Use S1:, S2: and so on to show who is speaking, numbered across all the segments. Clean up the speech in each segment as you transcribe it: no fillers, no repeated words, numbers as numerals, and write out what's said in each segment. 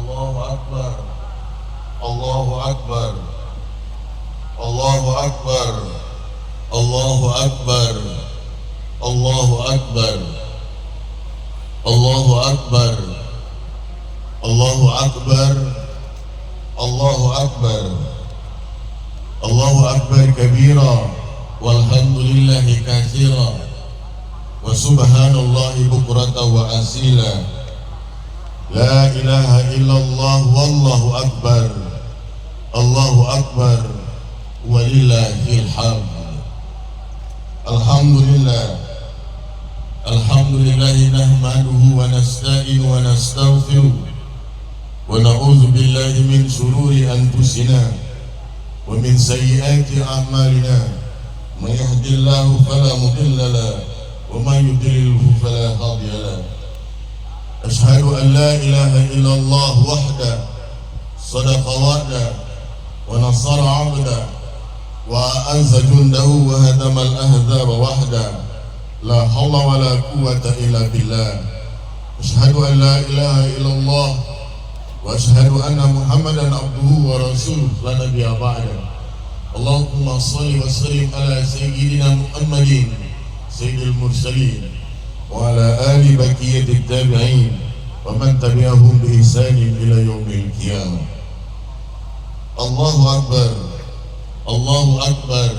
S1: Allahu Akbar, Allahu Akbar, Allahu Akbar, Allahu Akbar, Allahu Akbar, Allahu Akbar, Allahu Akbar, Allahu Akbar, Allahu Akbar kabira, walhamdulillahi katsira, wa subhanallahi bukratan wa asila. La ilaha illallah wallahu akbar, Allahu akbar, walillahil hamd. Alhamdulillah, alhamdulillah nahmaduhu wa nasta'inu wa nastaghfiruh wa na'udzu billahi min shururi anfusina wa min sayyiati a'malina. May yahdihillahu fala mudilla lahu wa may yudlilhu fala hadiya lahu. Ashhadu an la ilaha illallah wahda sadaqa wa'da wa nasara 'abda wa anza jundahu wa hadamal ahzaba wahda la hawla wa la quwwata illa billah. Ashhadu an la ilaha illallah wa ashhadu anna Muhammadan abduhu wa rasuluh la nabiyya ba'da. Allahumma shalli wa sallim ala sayyidina Muhammadin sayyidil mursalin wa ala ali baqiyatit tabi'in wa man tabi'ahum bi ihsanin ila yaumil qiyamah. Allahu akbar, Allahu akbar,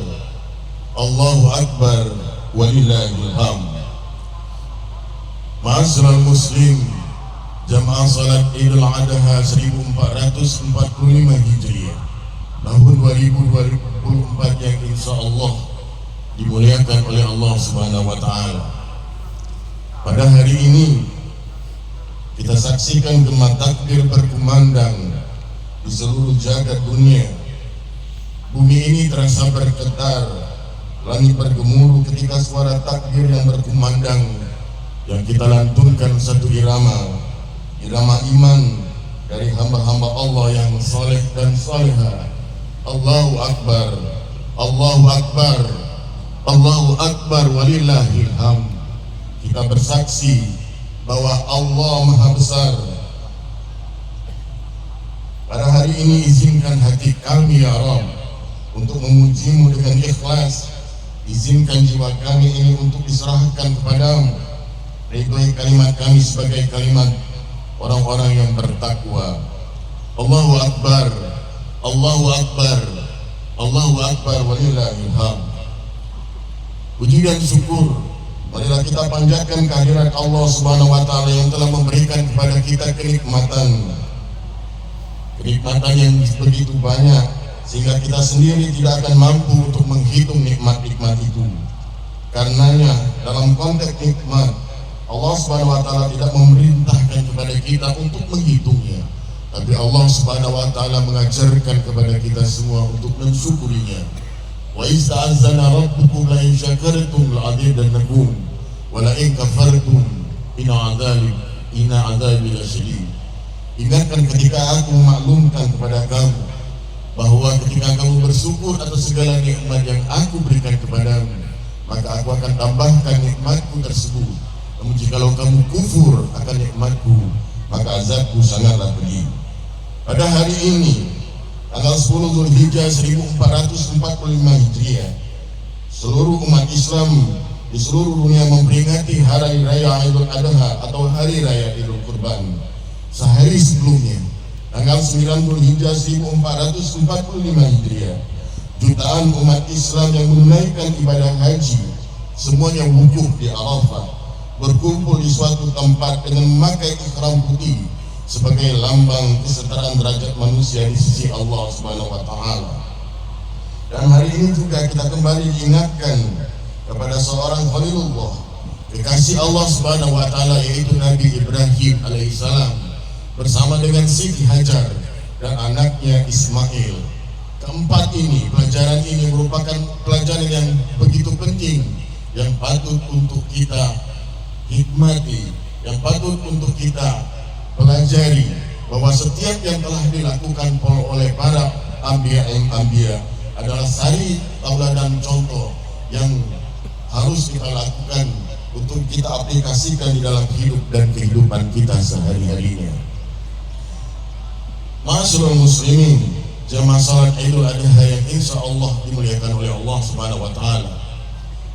S1: Allahu akbar, walillahil hamd. Ma'asyiral muslim, jamaah salat Idul Adha 1445 Hijriah tahun 2024 yang insyaallah dimuliakan oleh Allah Subhanahu wa taala. Pada hari ini kita saksikan gema takbir berkumandang di seluruh jagat dunia. Bumi ini terasa bergetar, langit bergemuruh ketika suara takbir yang berkumandang yang kita lantunkan satu irama iman dari hamba-hamba Allah yang saleh dan salehah. Allahu Akbar, Allahu Akbar, Allahu Akbar, walillahil hamd. Kita bersaksi bahwa Allah Maha Besar. Pada hari ini izinkan hati kami ya Rabb untuk memujimu dengan ikhlas. Izinkan jiwa kami ini untuk diserahkan kepadamu. Ridhoi kalimat kami sebagai kalimat orang-orang yang bertakwa. Allahu Akbar, Allahu Akbar, Allahu Akbar, walillahil hamd. Puji dan syukur marilah kita panjatkan kehadirat Allah Subhanahu wa taala yang telah memberikan kepada kita kenikmatan yang begitu banyak sehingga kita sendiri tidak akan mampu untuk menghitung nikmat-nikmat itu. Karenanya dalam konteks nikmat Allah Subhanahu wa taala tidak memerintahkan kepada kita untuk menghitungnya, tapi Allah Subhanahu wa taala mengajarkan kepada kita semua untuk mensyukurinya. Wa ista'azana rabbukum la in syakartum la'azidannakum wa la in kafartum inna adzabi lasyadid. Ingatkan ketika aku memaklumkan kepada kamu bahwa ketika kamu bersyukur atas segala nikmat yang aku berikan kepadamu, maka aku akan tambahkan nikmatku tersebut. Namun jikalau kamu kufur akan nikmatku, maka azabku sangatlah pedih. Pada hari ini tanggal 10 Zulhijjah 1445 Hijriah, seluruh umat Islam di seluruh dunia memperingati Hari Raya Idul Adha atau Hari Raya Idul Kurban. Sehari sebelumnya, tanggal 9 Zulhijjah 1445 Hijriah, jutaan umat Islam yang menunaikan ibadah haji semuanya wukuf di Arafah, berkumpul di suatu tempat dengan memakai ihram putih sebagai lambang kesetaraan derajat manusia di sisi Allah Subhanahu wa taala. Dan hari ini juga kita kembali diingatkan kepada seorang Khalilullah, kekasih Allah Subhanahu wa taala, yaitu Nabi Ibrahim alaihissalam bersama dengan Siti Hajar dan anaknya Ismail. Keempat ini, pelajaran ini merupakan pelajaran yang begitu penting yang patut untuk kita hikmati, yang patut untuk kita pelajari, bahwa setiap yang telah dilakukan oleh para anbiya adalah sari tauladan contoh yang harus kita lakukan untuk kita aplikasikan di dalam hidup dan kehidupan kita sehari-harinya. Ma'asyiral muslimin, jamaah salat Idul Adha yang insya Allah dimuliakan oleh Allah Subhanahu wa Ta'ala.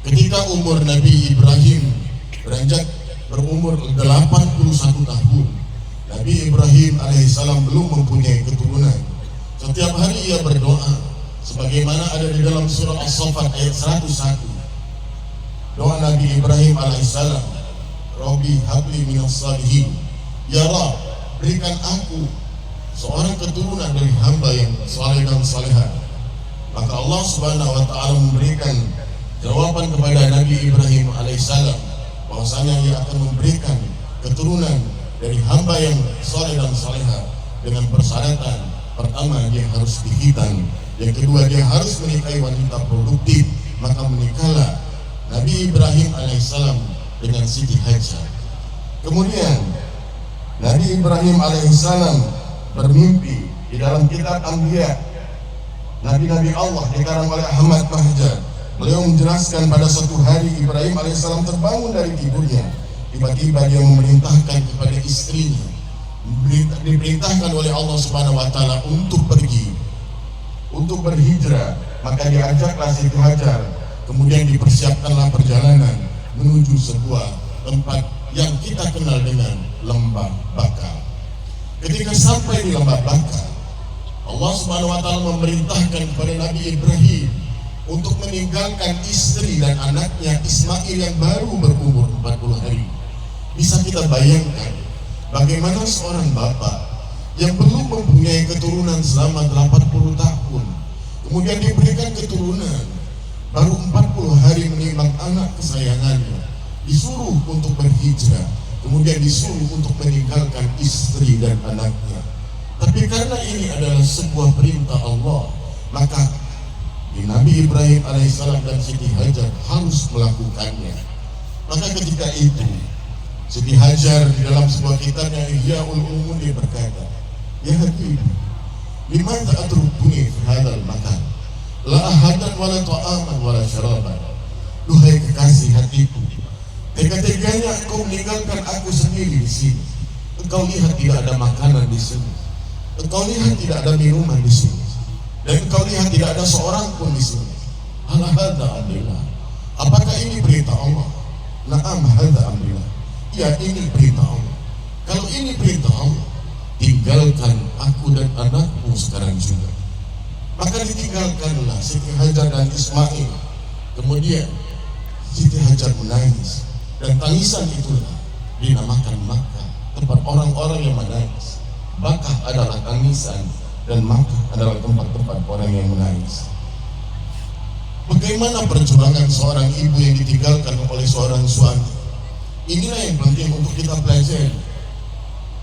S1: Ketika umur Nabi Ibrahim beranjak berumur 81 tahun, Nabi Ibrahim alaihissalam belum mempunyai keturunan. Setiap hari ia berdoa, sebagaimana ada di dalam surah As-Saffat ayat 101. Doa Nabi Ibrahim alaihissalam, Rabbi habli minas salihin, ya Rabb, berikan aku seorang keturunan dari hamba yang saleh dan salehah. Maka Allah Subhanahu wa Ta'ala memberikan jawaban kepada Nabi Ibrahim alaihissalam bahwasanya ia akan memberikan keturunan dari hamba yang saleh dan salehah dengan persyaratan: pertama, dia harus dihitan; yang kedua, dia harus menikahi wanita produktif. Maka menikahlah Nabi Ibrahim alaihissalam dengan Siti Hajar. Kemudian Nabi Ibrahim alaihissalam bermimpi di dalam kitab Anbiya, Nabi-Nabi Allah dikarang oleh Ahmad Mahjar. Beliau menjelaskan pada suatu hari Ibrahim alaihissalam terbangun dari tidurnya. Tiba-tiba dia memerintahkan kepada istrinya, diperintahkan oleh Allah Subhanahu wa Ta'ala untuk pergi, untuk berhijrah. Maka diajaklah Siti Hajar. Kemudian dipersiapkanlah perjalanan menuju sebuah tempat yang kita kenal dengan Lembah Bakar. Ketika sampai di Lembah Bakar, Allah Subhanahu wa Ta'ala memerintahkan kepada Nabi Ibrahim untuk meninggalkan istri dan anaknya Ismail yang baru berumur 40 hari. Bisa kita bayangkan bagaimana seorang bapak yang belum mempunyai keturunan selama 80 tahun, kemudian diberikan keturunan, baru 40 hari menimbang anak kesayangannya, disuruh untuk berhijrah, kemudian disuruh untuk meninggalkan istri dan anaknya. Tapi karena ini adalah sebuah perintah Allah, maka Nabi Ibrahim alaihissalam dan Siti Hajar harus melakukannya. Maka ketika itu Siti Hajar di dalam sebuah kitabnya Ihyaul Ulumuddin dia berkata, ya Habib, limadza atrukuni fi hadzal makan, la ahadan wala ta'aman wala syaraban. Duhai kekasih hatiku, tega-teganya engkau meninggalkan aku sendiri di sini. Engkau lihat tidak ada makanan di sini, engkau lihat tidak ada minuman di sini, dan engkau lihat tidak ada seorang pun di sini. Hal hadza amrillah. Apakah ini perintah Allah? Na'am hadza amrillah. Ya, ini perintah Allah. Kalau ini perintah Allah, tinggalkan aku dan anakmu sekarang juga. Maka ditinggalkanlah Siti Hajar dan Ismail. Kemudian Siti Hajar menangis, dan tangisan itulah dinamakan Makkah, tempat orang-orang yang menangis. Makkah adalah tangisan, dan Makkah adalah tempat-tempat orang yang menangis. Bagaimana perjuangan seorang ibu yang ditinggalkan oleh seorang suami? Inilah yang penting untuk kita pelajari.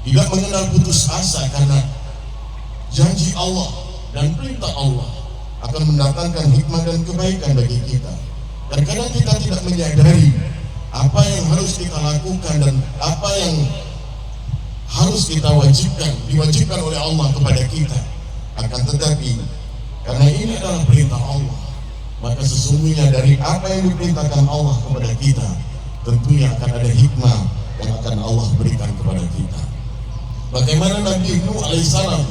S1: Tidak mengenal putus asa, karena janji Allah dan perintah Allah akan mendatangkan hikmah dan kebaikan bagi kita. Terkadang kita tidak menyadari apa yang harus kita lakukan dan apa yang harus kita diwajibkan oleh Allah kepada kita. Akan tetapi karena ini adalah perintah Allah, maka sesungguhnya dari apa yang diperintahkan Allah kepada kita, tentunya akan ada hikmah yang akan Allah berikan kepada kita. Bagaimana Nabi Nuh alaihissalam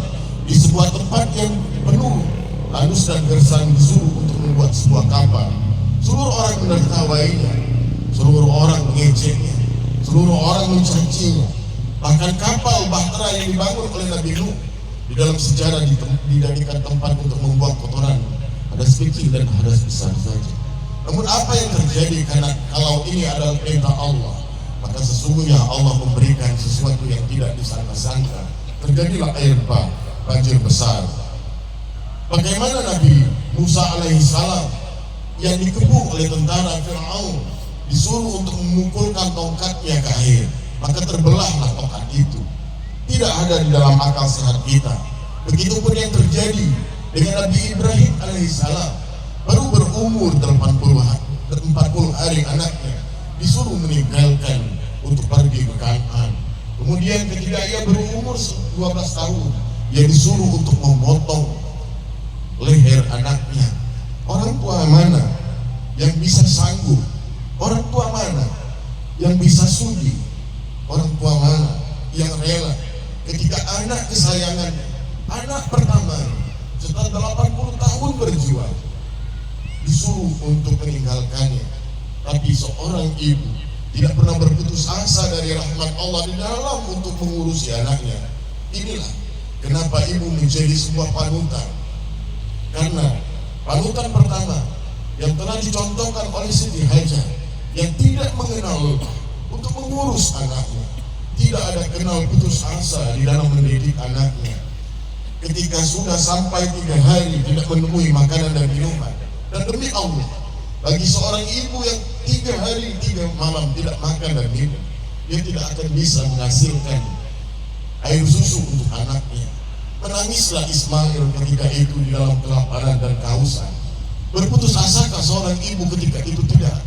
S1: di sebuah tempat yang penuh tandus dan gersang disuruh untuk membuat sebuah kapal. Seluruh orang menertawainya, seluruh orang mengejeknya, seluruh orang mencacinya. Bahkan kapal bahtera yang dibangun oleh Nabi Nuh di dalam sejarah dijadikan tempat untuk membuang kotoran, hadas kecil dan hadas besar saja. Namun apa yang terjadi, karena kalau ini adalah perintah Allah, maka sesungguhnya Allah memberikan sesuatu yang tidak disangka-sangka. Terjadilah air bah, banjir besar. Bagaimana Nabi Musa alaihissalam yang dikepung oleh tentara Fir'aun disuruh untuk memukulkan tongkatnya ke air, maka terbelahlah tongkat itu. Tidak ada di dalam akal sehat kita. Begitupun yang terjadi dengan Nabi Ibrahim alaihissalam, baru berumur 40 hari anaknya disuruh meninggalkan untuk pergi ke Kanaan. Kemudian ketika ia berumur 12 tahun, ia disuruh untuk memotong leher anaknya. Orang tua mana yang bisa sanggup? Orang tua mana yang bisa sudi? Orang tua mana yang rela ketika anak kesayangannya, anak pertama setelah 80 tahun berjuang disuruh untuk meninggalkannya, tapi seorang ibu tidak pernah berputus asa dari rahmat Allah di dalam untuk mengurusi anaknya. Inilah kenapa ibu menjadi sebuah panutan, karena panutan pertama yang telah dicontohkan oleh Siti Hajar yang tidak mengenal untuk mengurus anaknya, tidak ada kenal putus asa di dalam mendidik anaknya. Ketika sudah sampai 3 hari tidak menemui makanan dan minuman, dan demi Allah, bagi seorang ibu yang 3 hari 3 malam tidak makan dan minum, dia tidak akan bisa menghasilkan air susu untuk anaknya. Menangislah Ismail ketika itu di dalam kelaparan dan kehausan. Berputus asakah seorang ibu ketika itu? Tidak.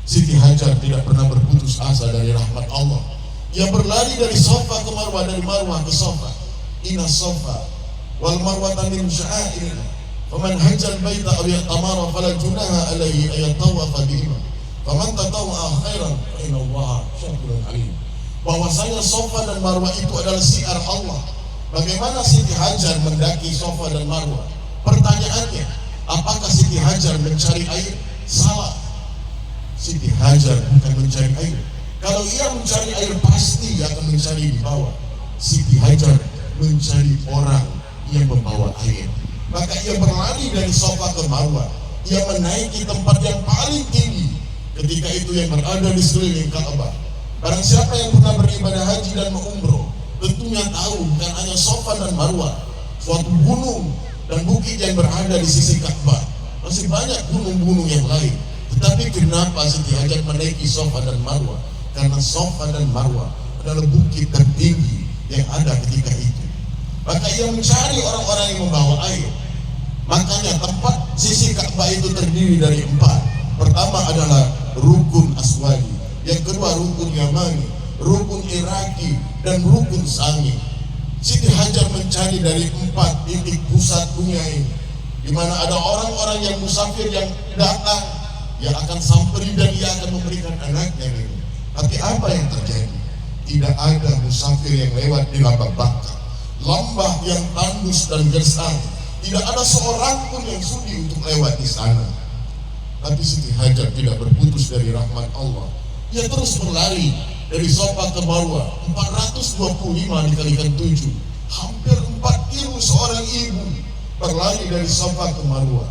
S1: Siti Hajar tidak pernah berputus asa dari rahmat Allah. Ia berlari dari Safa ke Marwah, dari Marwah ke Safa. Inna Safa wal Marwata min sya'airillah, faman hajjal baita aw yatamara fala junaha alaihi ay yatawafa bihima, faman tatawwa khairan fa inna Allaha syakirun alim. Bahwasanya Safa dan Marwah itu adalah syiar Allah. Bagaimana Siti Hajar mendaki Safa dan Marwah? Pertanyaannya, apakah Siti Hajar mencari air? Salah. Siti Hajar bukan mencari air. Kalau ia mencari air pasti ia akan mencari di bawah. Siti Hajar mencari orang yang membawa air. Maka ia berlari dari Safa ke Marwah. Ia menaiki tempat yang paling tinggi ketika itu yang berada di sekeliling Ka'bah. Barang siapa yang pernah beribadah haji dan umroh tentunya tahu bukan hanya Safa dan Marwah, suatu gunung dan bukit yang berada di sisi Ka'bah. Masih banyak gunung-gunung yang lain. Tetapi kenapa Siti Hajar menaiki Safa dan Marwah? Karena Safa dan Marwah adalah bukit tertinggi yang ada ketika itu. Maka ia mencari orang-orang yang membawa air. Makanya tempat sisi Ka'bah itu terdiri dari 4. Pertama adalah rukun Aswadi, yang kedua rukun Yamani, rukun Iraki, dan rukun Sami. Siti Hajar mencari dari 4 titik pusat dunia ini, di mana ada orang-orang yang musafir yang datang, yang akan samperin dan ia akan memberikan anaknya minum. Tapi apa yang terjadi? Tidak ada musafir yang lewat di lembah Bakka, lembah yang tandus dan gersang. Tidak ada seorang pun yang sudi untuk lewat di sana. Tapi Siti Hajar tidak berputus dari rahmat Allah. Ia terus berlari dari Safa ke Marwah, 425 dikalikan 7, hampir 4 kilo seorang ibu berlari dari Safa ke Marwah.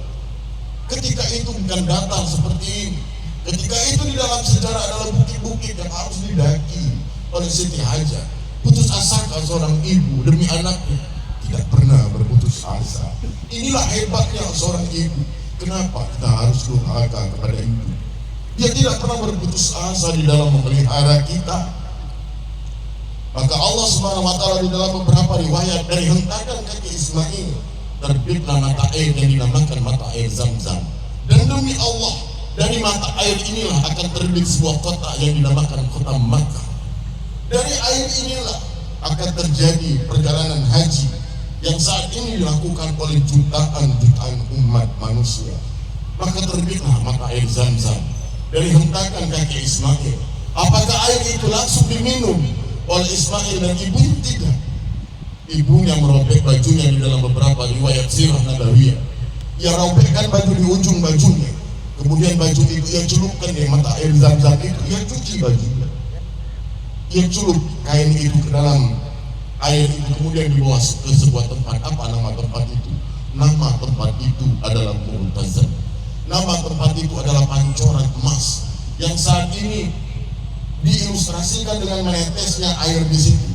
S1: Ketika itu bukan datar seperti ini. Ketika itu di dalam sejarah adalah bukit-bukit yang harus didaki oleh Siti Hajar. Putus asakah seorang ibu demi anaknya? Tidak pernah berputus asa. Inilah hebatnya seorang ibu. Kenapa kita harus durhaka kepada ibu? Dia tidak pernah berputus asa di dalam memelihara kita. Maka Allah Subhanahu wa taala di dalam beberapa riwayat dari hentakan kaki Ismail terbitlah mata air yang dinamakan mata air Zam-Zam. Dan demi Allah, dari mata air inilah akan terbit sebuah kota yang dinamakan kota Makkah. Dari air inilah akan terjadi perjalanan haji yang saat ini dilakukan oleh jutaan umat manusia. Maka terbitlah mata air Zam-Zam dari hentakan kaki Ismail. Apakah air itu langsung diminum oleh Ismail dan ibunya? Tidak. Ibunya merobek bajunya di dalam beberapa riwayat sirah nabawiyah. Ia robekkan baju di ujung bajunya. Kemudian baju itu ia celupkan di mata air Zam-Zam itu. Ia cuci bajunya. Ia celup kain itu ke dalam air itu. Kemudian dibawa ke sebuah tempat. Apa nama tempat itu? Nama tempat itu adalah Mu'tazam. Nama tempat itu adalah pancoran emas yang saat ini diilustrasikan dengan menetesnya air di situ.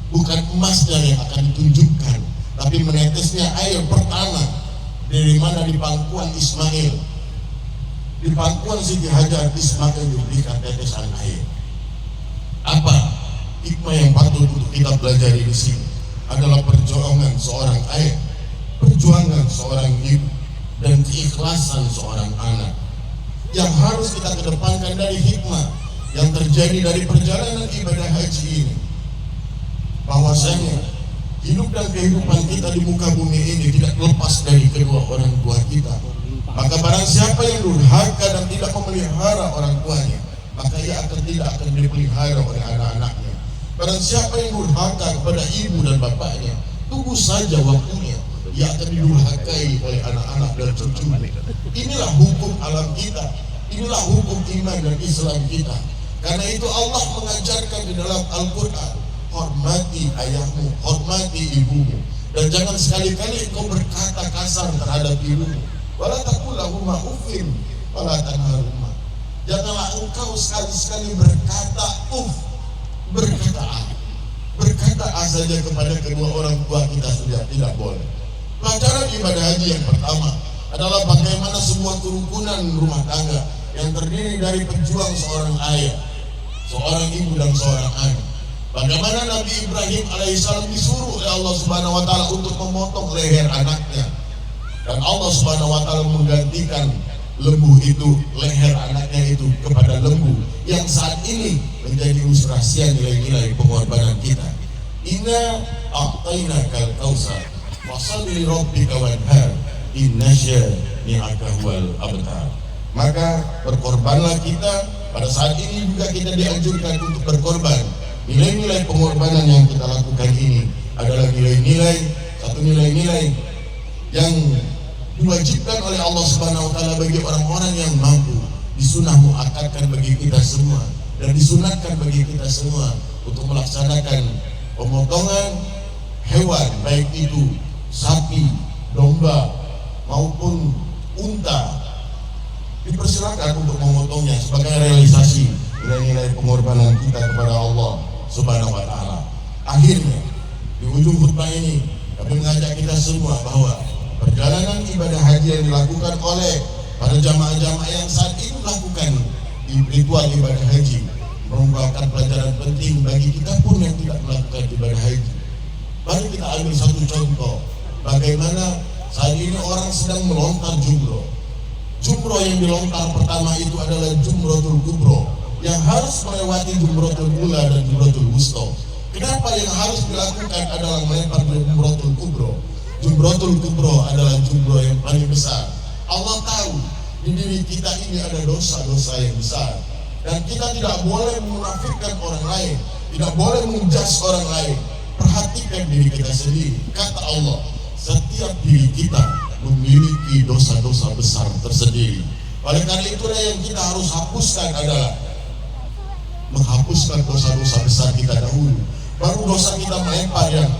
S1: Bukan emasnya yang akan ditunjukkan, tapi menetesnya air pertama dari mana di pangkuan Ismail. Di pangkuan Siti Hajar Ismail diberikan tetesan air. Apa hikmah yang patut untuk kita pelajari di sini? Adalah perjuangan seorang ayah, perjuangan seorang ibu, dan keikhlasan seorang anak yang harus kita kedepankan dari hikmah yang terjadi dari perjalanan ibadah haji ini. Bahwasanya hidup dan kehidupan kita di muka bumi ini tidak lepas dari kedua orang tua kita. Maka barang siapa yang durhaka dan tidak memelihara orang tuanya, maka ia tidak akan dipelihara oleh anak-anaknya. Barang siapa yang durhaka kepada ibu dan bapaknya, tunggu saja waktunya ia akan didurhakai oleh anak-anak dan cucu. Inilah hukum alam kita, inilah hukum iman dan Islam kita. Karena itu Allah mengajarkan di dalam Al-Quran, hormati ayahmu, hormati ibumu, dan jangan sekali-kali engkau berkata kasar terhadap ibumu. Wala taqul lahuma uffin wala tanharhuma. Janganlah engkau sekali-sekali berkata berkata saja kepada kedua orang tua kita, sudah tidak boleh. Pelajaran ibadah haji yang pertama adalah bagaimana sebuah kerukunan rumah tangga yang terdiri dari pejuang seorang ayah, seorang ibu dan seorang anak. Bagaimana Nabi Ibrahim alaihissalam disuruh oleh Allah Subhanahu wa taala untuk memotong leher anaknya, dan Allah Subhanahu wa taala menggantikan lembu itu, leher anaknya itu, kepada lembu yang saat ini menjadi ilustrasi nilai-nilai pengorbanan kita. Inna a'tainakal kautsar fasholli li rabbika wanhar inna syani'aka huwal abtar. Maka berkorbanlah kita. Pada saat ini juga kita dianjurkan untuk berkorban. Nilai-nilai pengorbanan yang kita lakukan ini adalah satu nilai-nilai yang diwajibkan oleh Allah Subhanahu wa taala bagi orang-orang yang mampu, disunah muakkadkan bagi kita semua dan disunatkan bagi kita semua untuk melaksanakan pemotongan hewan, baik itu sapi, domba maupun unta. Dipersilakan untuk memotongnya sebagai realisasi nilai-nilai pengorbanan kita kepada Allah Subhanahu wa taala. Akhirnya di ujung khutbah ini kami mengajak kita semua bahwa perjalanan ibadah haji yang dilakukan oleh para jamaah-jamaah yang saat ini melakukan ritual ibadah haji merupakan pelajaran penting bagi kita pun yang tidak melakukan ibadah haji. Mari kita ambil satu contoh bagaimana saat ini orang sedang melontar jumroh. Jumroh yang dilontar pertama itu adalah Jumratul Kubro, yang harus melewati Jumratul Ula dan Jumratul Wusta. Kenapa yang harus dilakukan adalah melempar Jumratul Kubro? Jumratul Kubro adalah jumroh yang paling besar. Allah tahu di diri kita ini ada dosa-dosa yang besar, dan kita tidak boleh memunafikkan orang lain, tidak boleh menjudge orang lain. Perhatikan diri kita sendiri. Kata Allah, setiap diri kita memiliki dosa-dosa besar tersendiri. Oleh karena itulah yang kita harus hapuskan adalah menghapuskan dosa-dosa besar kita dahulu, baru dosa kita melempar yang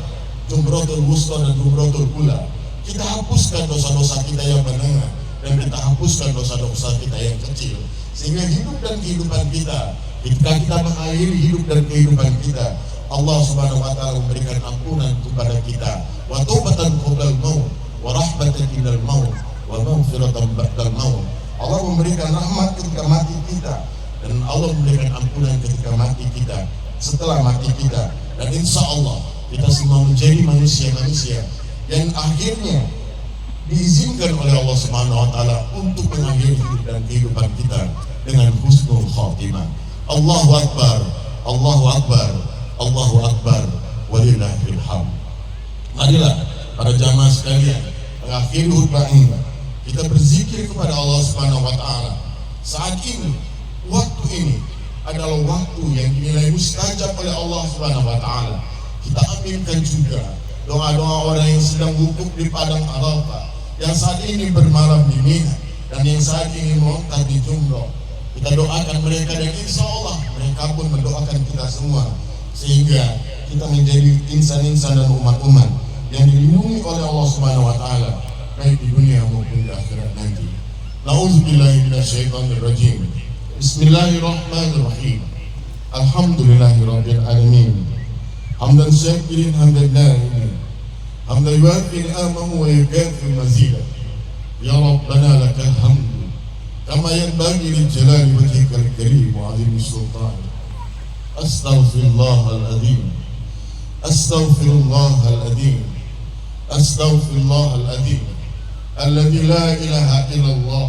S1: Jumratul Wusta dan Jumratul Ula. Kita hapuskan dosa-dosa kita yang menengah, dan kita hapuskan dosa-dosa kita yang kecil, sehingga hidup dan kehidupan kita, ketika kita mengakhiri hidup dan kehidupan kita, Allah Subhanahu wa taala memberikan ampunan kepada kita, wa taubatan qabla al-maut wa rahmatan indal maut wa maghfiratan ba'dal maut. Allah memberikan rahmat ketika mati kita, dan Allah memberikan ampunan ketika mati kita, setelah mati kita. Dan insya Allah kita semua menjadi manusia-manusia yang akhirnya diizinkan oleh Allah Subhanahu wa taala untuk mengakhiri hidup dan kehidupan kita dengan husnul khatimah. Allahu akbar, Allahu akbar, Allahu akbar, walillahil hamd. Marilah para jamaah sekalian, mengakhiri khutbah ini kita berzikir kepada Allah Subhanahu wa taala. Saat ini, waktu ini adalah waktu yang dinilai mustajab oleh Allah Subhanahu wa taala. Kita aminkan juga doa-doa orang yang sedang wukuf di padang Arafah, yang saat ini bermalam di Mina, dan yang saat ini melontar di jumroh. Kita doakan mereka, dan insya Allah mereka pun mendoakan kita semua, sehingga kita menjadi insan-insan dan umat-umat yang dilindungi oleh Allah Subhanahu wa taala baik di dunia maupun di akhirat nanti. Nauzubillahi minasyaitonirrajim. Bismillahirrahmanirrahim. Alhamdulillahirabbil alamin. Hamdan syakirin hamdan na'imin. Hamdan yuwafi ni'amahu wa yukafi mazidah. Ya Rabbana lakal hamdu kama yanbaghi li jalali wajhikal karim wa 'azimi sultan. Astaghfirullahal-azim. Astaghfirullahal-azim. Astaghfirullahal-azim. Alladzi la ilaha illallah.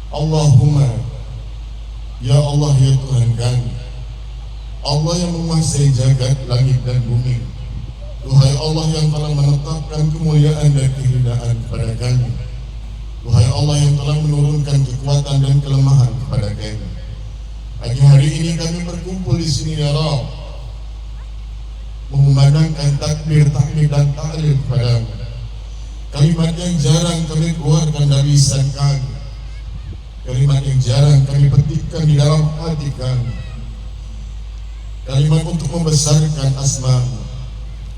S1: Allahumma, ya Allah, ya Tuhan kami, Allah yang menguasai jagat langit dan bumi, duhai Allah yang telah menetapkan kemuliaan dan kehinaan kepada kami, duhai Allah yang telah menurunkan kekuatan dan kelemahan kepada kami. Pagi hari ini kami berkumpul di sini ya Rabb mengumandangkan takbir, tahmid dan tahlil kepadamu. Kalimat yang jarang kami keluarkan dari lisan kami, kalimat yang jarang kami petikkan di dalam hati kami, kalimat untuk membesarkan asma-Mu.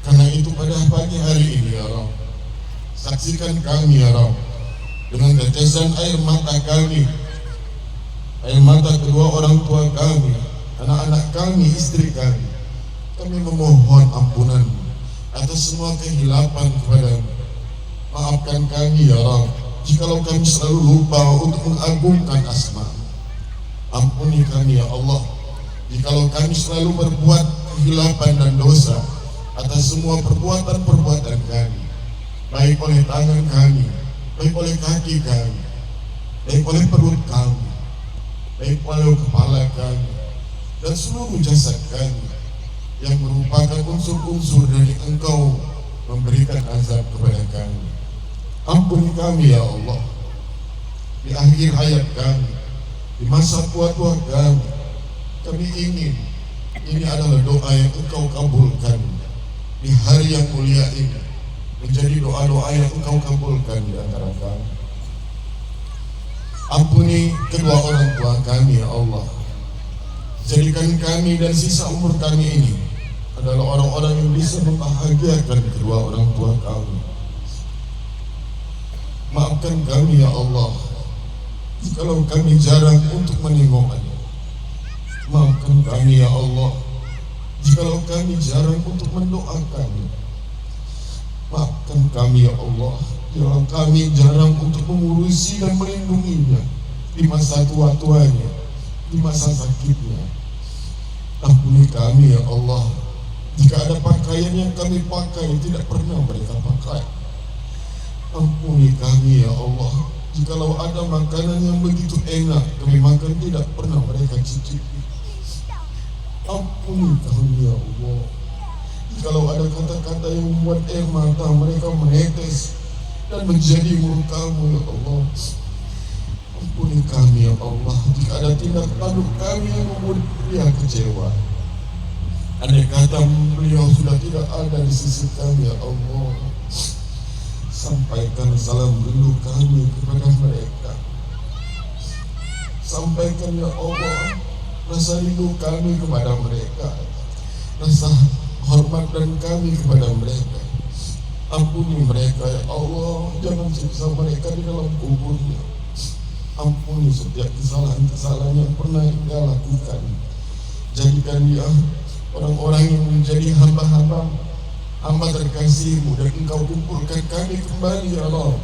S1: Karena itu pada pagi hari ini ya Rabb, saksikan kami ya Rabb dengan tetesan air mata kami, air mata kedua orang tua kami, anak-anak kami, istri kami. Kami memohon ampunan atas semua kehilapan kepadamu. Maafkan kami ya Rabb jikalau kami selalu lupa untuk mengagungkan asma. Ampuni kami ya Allah jikalau kami selalu berbuat kehilapan dan dosa atas semua perbuatan-perbuatan kami, baik oleh tangan kami, baik oleh kaki kami, baik oleh perut kami, baik oleh kepala kami, dan seluruh jasad kami yang merupakan unsur-unsur dari Engkau memberikan azab kepada kami. Ampuni kami ya Allah di akhir hayat kami, di masa tua-tua kami. Kami ingin ini adalah doa yang Engkau kabulkan di hari yang mulia ini, menjadi doa-doa yang Engkau kabulkan di antara kami. Ampuni kedua orang tua kami ya Allah. Jadikan kami dan sisa umur kami ini adalah orang-orang yang bisa membahagiakan kedua orang tua kami. Maafkan kami ya Allah jikalau kami jarang untuk menengoknya. Maafkan kami ya Allah jikalau kami jarang untuk mendoakannya. Maafkan kami ya Allah jikalau kami jarang untuk mengurusi dan melindunginya di masa tua-tuanya, di masa sakitnya. Ampuni kami ya Allah jika ada pakaian yang kami pakai tidak pernah mereka pakai. Ampuni kami ya Allah jikalau ada makanan yang begitu enak kami makan tidak pernah mereka cicipi. Ampuni kami ya Allah jikalau ada kata-kata yang membuat air mata mereka menetes dan menjadi murka-Mu ya Allah. Ampuni kami ya Allah jika ada tindak tanduk kami yang membuat dia kecewa. Andai kata beliau sudah tidak ada di sisi kami ya Allah, sampaikan salam rindu kami kepada mereka. Sampaikan ya Allah rasa rindu kami kepada mereka, rasa hormat dan kami kepada mereka. Ampuni mereka ya Allah, jangan siksa mereka di dalam kuburnya. Ampuni setiap kesalahan-kesalahan yang pernah dia lakukan. Jadikan dia orang-orang yang menjadi hamba-hamba terkasih-Mu, dan Engkau kumpulkan kami kembali ya Allah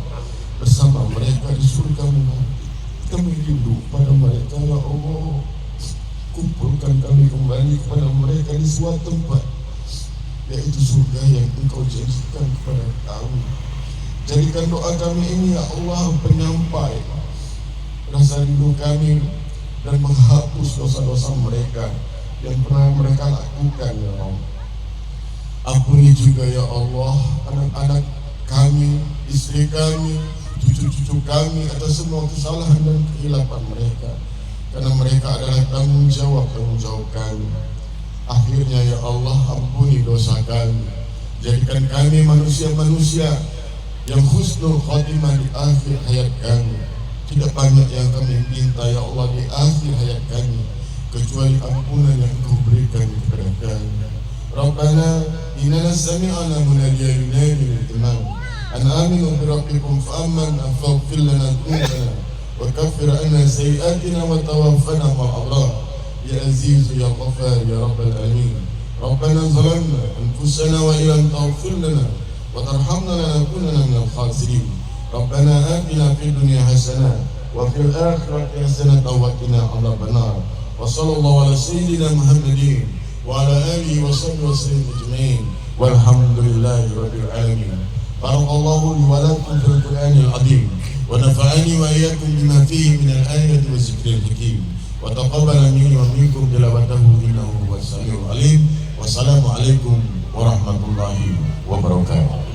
S1: bersama mereka di surga-Mu nanti. Kami rindu pada mereka ya Allah. Kumpulkan kami kembali kepada mereka di suatu tempat, yaitu surga yang Engkau janjikan kepada kami. Jadikan doa kami ini ya Allah penyampai rasa rindu kami dan menghapus dosa-dosa mereka yang pernah mereka lakukan ya Allah. Ampuni juga ya Allah anak-anak kami, istri kami, cucu-cucu kami atas semua kesalahan dan kehilapan mereka, karena mereka adalah tanggung jawab kami. Akhirnya ya Allah ampuni dosa kami. Jadikan kami manusia-manusia yang husnul khotimah di akhir hayat kami. Tidak banyak yang kami minta ya Allah di akhir hayat kami kecuali ampunan yang Engkau berikan kepada kami. Rabbana innana sami'na munadiyan yunadi lil-iman an aminu bi rabbikum fa amanna faghfir lana dhunubana wa kaffir 'anna sayyi'atina wa tawaffana ma'al abrar ya aziz ya ghaffar ya rabbal alamin. Rabbana zalamna anfusana wa illam taghfir lana wa tarhamna lanakunanna minal khasirin. Rabbana atina fid dunya hasanah wa fil akhirati hasanah wa qina adzaban nar. Wa sallallahu ala sayyidina Muhammadin wa ala alihi wa sahbihi wa sallam ajma'in. Walhamdulillahi rabbil alamin. Barakallahu li wa lakum fil Qur'anil azim wa nafa'ani wa iyyakum bima fihi min al-ayati wa zikril hakim wa taqabbala minni wa minkum tilawatahu innahu huwas samiul alim. Wassalamu alaikum warahmatullahi wabarakatuh.